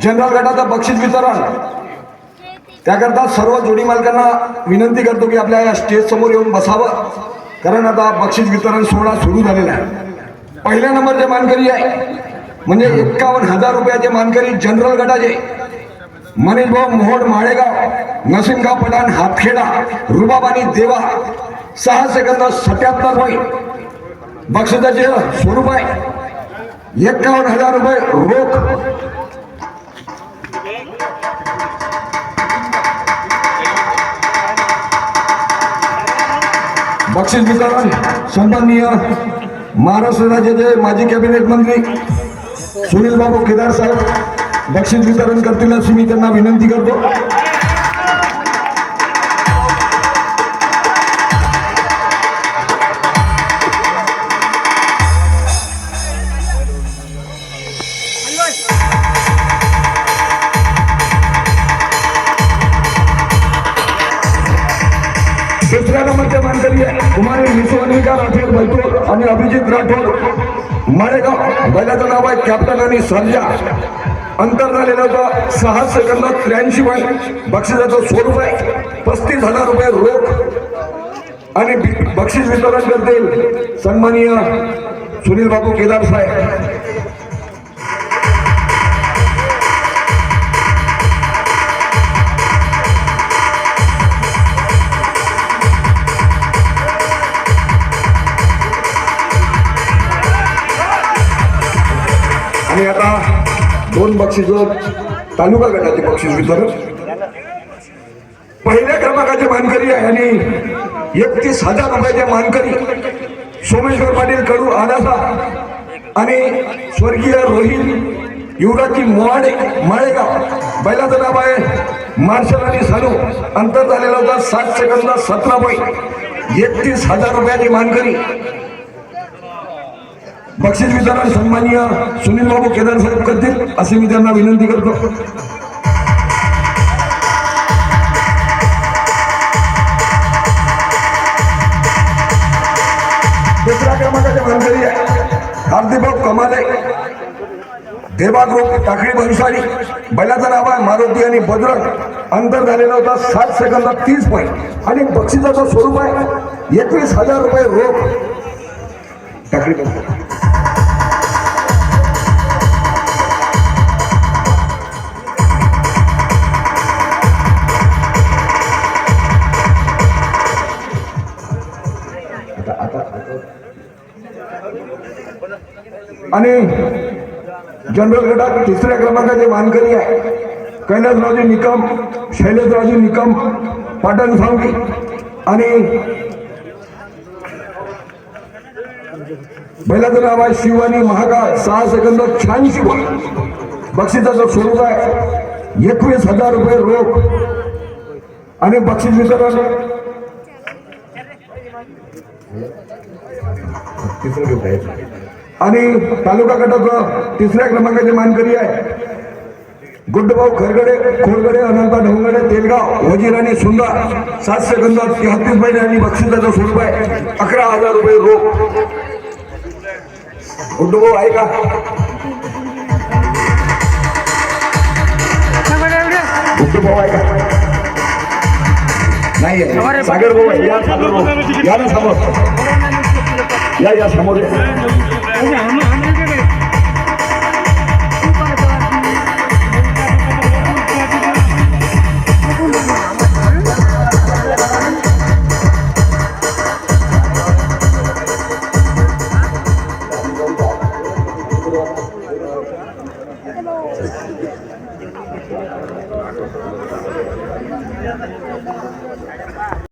General गटाचं बक्षीस वितरण त्याकरता सर्व जोडी मालकांना विनंती करतो की आपल्या या स्टेज समोर येऊन बसावं, कारण आता बक्षीस वितरण सोहळा सुरू झालेला आहे। पहिल्या नंबरचे मानकरी आहे म्हणजे 51,000 रुपयाचे मानकरी जनरल गटाचे मनीष भाऊ मोहोड माळेगाव, नसीमगाव पठाण हातखेडा, रुबाब आणि देवा 6 सेकंद 77 पॉईंट। बक्षिसाचे स्वरूप आहे 51,000 रुपये रोख। बक्षीस वितरण सन्माननीय महाराष्ट्र राज्याचे माजी कॅबिनेट मंत्री सुनील बाबू केदार साहेब बक्षीस वितरण करतील अशी मी त्यांना विनंती करतो। दुसऱ्या नंबरचे मानकरी आहे कुमारी विश्वनिका राठोड बैतूल आणि अभिजित राठोड माळेगाव। बैलाचं नाव आहे कॅप्टन आणि सर्जा। अंतर झालेलं होतं 6 सेकंद 83 पॉईंट। बक्षिसाचं स्वरूप आहे 35,000 रुपये रोख आणि बक्षीस वितरण करतील सन्माननीय सुनील बाबू केदार साहेब। आणि आता 2 बक्षीस तालुका गटाचे बक्षीस वितरण। पहिल्या क्रमांकाचे मानकरी आहे आणि 31,000 रुपयाचे मानकरी सोमेश्वर पाटील कडू आदासा आणि स्वर्गीय रोहित युवराजी मोहाडे माळेगाव। बैलाचं नाव आहे मार्शल आणि सानू। अंतर झालेलं होतं 7 सेकंद 17 पॉईंट। 31,000 रुपयाचे मानकरी। बक्षीस वितरण सन्माननीय सुनील बाबू केदार साहेब करतील अशी मी त्यांना विनंती करतो। दुसऱ्या क्रमांकाचे मानकरी आहे हार्दिक कमाले देवा ग्रुप टाकळी भंसाळी। बैलाचं नाव आहे मारुती आणि बजरंग। अंतर झालेलं होतं 7 सेकंद 30 पॉईंट आणि बक्षिसाचं स्वरूप आहे 21,000 रुपये रोख। टाकळी भंसाळी आणि जनरल गटात तिसऱ्या क्रमांकाचे मानकरी आहे कैलासरावजी निकम, शैलेशरावजी निकम पाटण सावंगी आणि बैलाचं नाव आहे शिवानी महाकाळ। 6 second 86 point. बक्षिसाचं स्वरूप आहे 21,000 रुपये रोख आणि बक्षीस वितरण आणि तालुका गटाचं तिसऱ्या क्रमांकाचे मानकरी आहे गुड्डूभाऊ खरगडे खोडगडे अनंता ढोंगडे तेलगाव वजीर आणि सुंदर। 7 सेकंद 33 पॉईंट आणि बक्षिसाचं स्वरूप आहे 11,000 रुपये रोख। गुड्डूभाऊ आहे का? गुड्डूभाऊ आहे का? नाही आहे। सागर भाऊ आहे। या सागर भाऊ या ना समोर या समोर